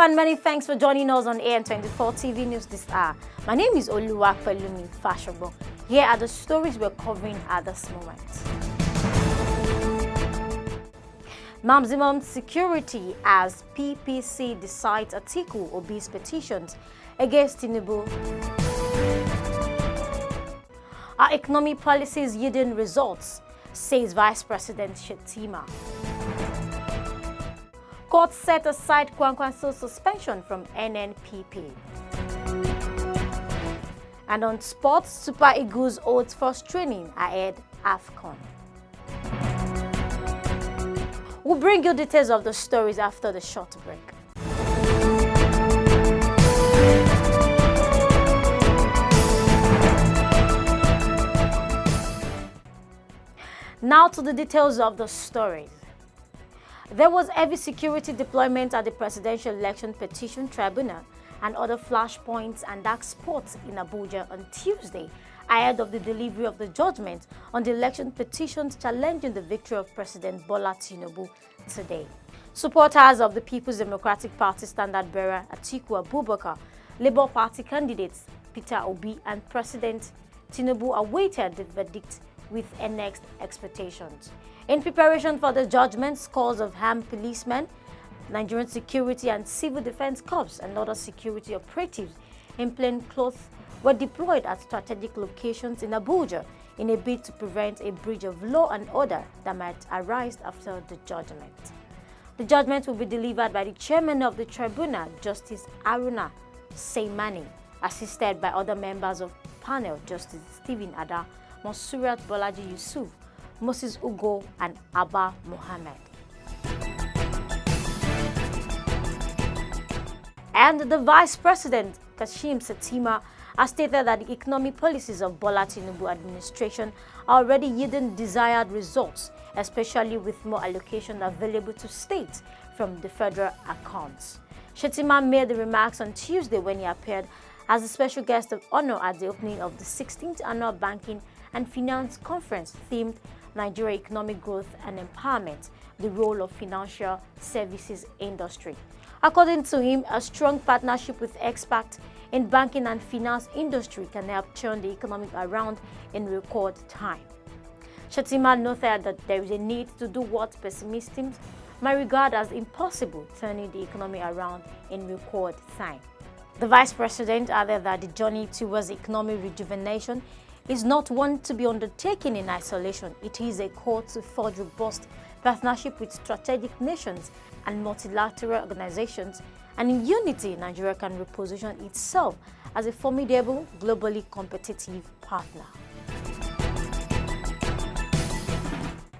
and many thanks for joining us on AN24 TV News this hour. My name is Oluwapelumi Fashobo. Here are the stories we're covering at this moment. Maximum security as PPC decides Atiku Obi'S petitions against Tinubu. Our economic policies yielding results, says Vice President Shettima. Court set aside Kwankwanso's suspension from NNPP. And on sports, Super Eagles holds first training ahead AFCON. We'll bring you details of the stories after the short break. Now to the details of the stories. There was heavy security deployment at the Presidential Election Petition Tribunal and other flashpoints and dark spots in Abuja on Tuesday ahead of the delivery of the judgment on the election petitions challenging the victory of President Bola Tinubu today. Supporters of the People's Democratic Party standard-bearer Atiku Abubakar, Labour Party candidates Peter Obi and President Tinubu awaited the verdict with annexed expectations. In preparation for the judgment, scores of armed policemen, Nigerian security and civil defense corps and other security operatives in plain clothes were deployed at strategic locations in Abuja in a bid to prevent a breach of law and order that might arise after the judgment. The judgment will be delivered by the chairman of the tribunal, Justice Haruna Seimani, assisted by other members of panel, Justice Stephen Ada, Monsurat Bolaji Yusuf, Moses Ugo, and Abba Mohammed. And the Vice President, Kashim Shettima, has stated that the economic policies of Bola Tinubu administration are already yielding desired results, especially with more allocation available to states from the federal accounts. Shettima made the remarks on Tuesday when he appeared as a special guest of honor at the opening of the 16th Annual Banking and Finance Conference themed Nigeria Economic Growth and Empowerment, the role of financial services industry. According to him, a strong partnership with experts in banking and finance industry can help turn the economy around in record time. Shettima noted that there is a need to do what pessimists might regard as impossible, turning the economy around in record time. The Vice President added that the journey towards economic rejuvenation is not one to be undertaken in isolation. It is a call to forge robust partnership with strategic nations and multilateral organizations, and in unity, Nigeria can reposition itself as a formidable, globally competitive partner.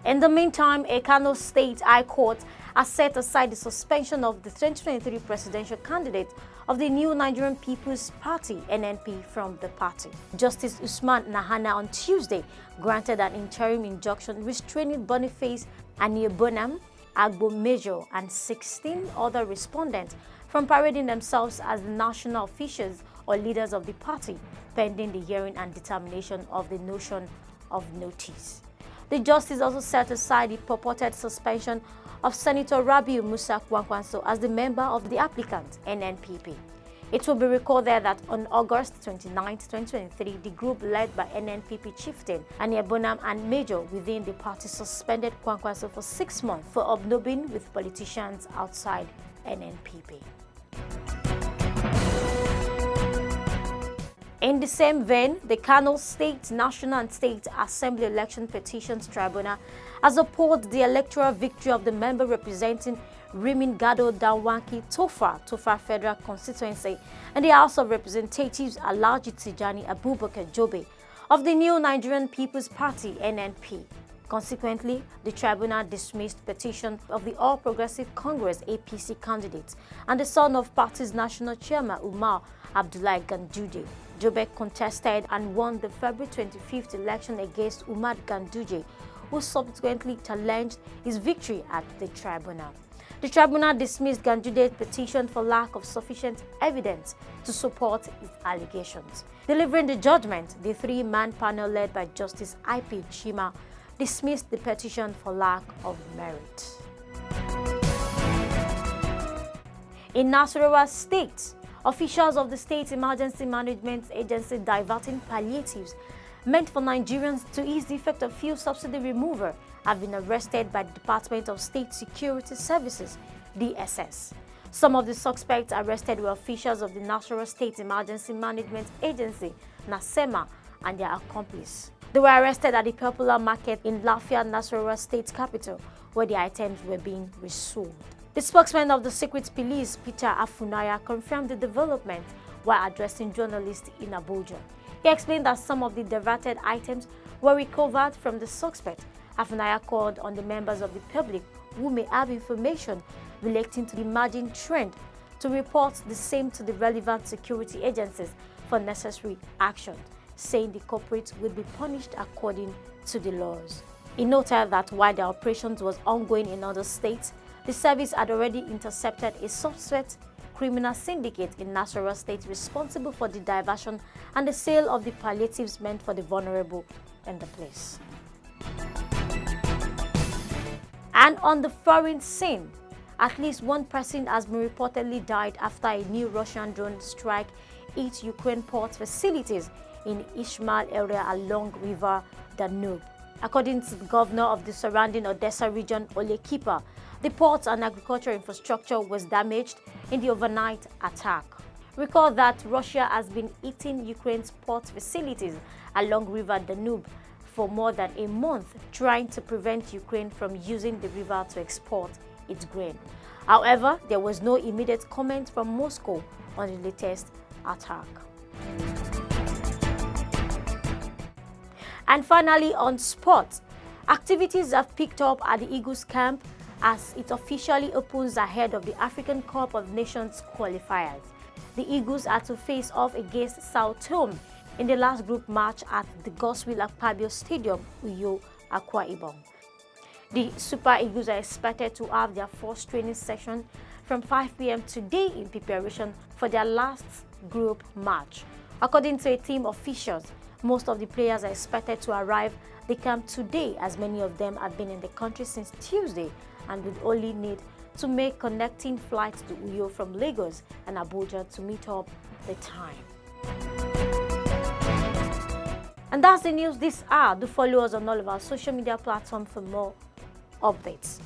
In the meantime, a Kano State High Court has set aside the suspension of the 2023 presidential candidate of the new Nigerian People's Party, NNP, from the party. Justice Usman Nahana on Tuesday granted an interim injunction restraining Boniface Aniebonam, Agbo Major, and 16 other respondents from parading themselves as the national officials or leaders of the party, pending the hearing and determination of the notion of notice. The justice also set aside the purported suspension of Senator Rabiu Musa Kwankwanso as the member of the applicant, NNPP. It will be recorded that on August 29, 2023, the group led by NNPP chieftain Aniebonam and Major within the party suspended Kwankwanso for 6 months for hobnobbing with politicians outside NNPP. In the same vein, the Kano State National and State Assembly Election Petitions Tribunal has upheld the electoral victory of the member representing Rimin Gado Danwanki Tofa Federal Constituency and the House of Representatives Alhaji Tijani Abubakar Jobe of the new Nigerian People's Party, NNP. Consequently, the tribunal dismissed petition of the All Progressive Congress APC candidate and the son of party's national chairman Umar Abdullahi Ganduje. Jobe contested and won the February 25th election against Umar Ganduje, who subsequently challenged his victory at the tribunal. The tribunal dismissed Ganduje's petition for lack of sufficient evidence to support his allegations. Delivering the judgment, the three-man panel led by Justice I.P. Chima dismissed the petition for lack of merit. In Nasarawa State, officials of the State Emergency Management Agency diverting palliatives meant for Nigerians to ease the effect of fuel subsidy removal have been arrested by the Department of State Security Services, DSS. Some of the suspects arrested were officials of the Nasarawa State Emergency Management Agency, NASEMA, and their accomplice. They were arrested at the Popular Market in Lafia, Nasarawa State capital, where the items were being resold. The spokesman of the Secret Police, Peter Afunaya, confirmed the development while addressing journalists in Abuja. He explained that some of the diverted items were recovered from the suspect. Afunaya called on the members of the public who may have information relating to the emerging trend to report the same to the relevant security agencies for necessary action, saying the culprits will be punished according to the laws. He noted that while the operations was ongoing in other states, the service had already intercepted a suspect criminal syndicate in Nasarawa State responsible for the diversion and the sale of the palliatives meant for the vulnerable in the place. And on the foreign scene, at least one person has been reportedly died after a new Russian drone strike hit Ukraine port facilities in Ishmael area along River Danube. According to the governor of the surrounding Odessa region, Ole Kipa, the port and agricultural infrastructure was damaged in the overnight attack. Recall that Russia has been hitting Ukraine's port facilities along River Danube for more than a month, trying to prevent Ukraine from using the river to export its grain. However, there was no immediate comment from Moscow on the latest attack. And finally, on sports, activities have picked up at the Eagles camp as it officially opens ahead of the African Cup of Nations qualifiers. The Eagles are to face off against Sao Tome in the last group match at the Godswill Akpabio Stadium, Uyo, Akwa Ibom. The Super Eagles are expected to have their first training session from 5 p.m. today in preparation for their last group match. According to a team officials, most of the players are expected to arrive the camp today, as many of them have been in the country since Tuesday and would only need to make connecting flights to Uyo from Lagos and Abuja to meet up the time. And that's the news this hour. Do follow us on all of our social media platforms for more updates.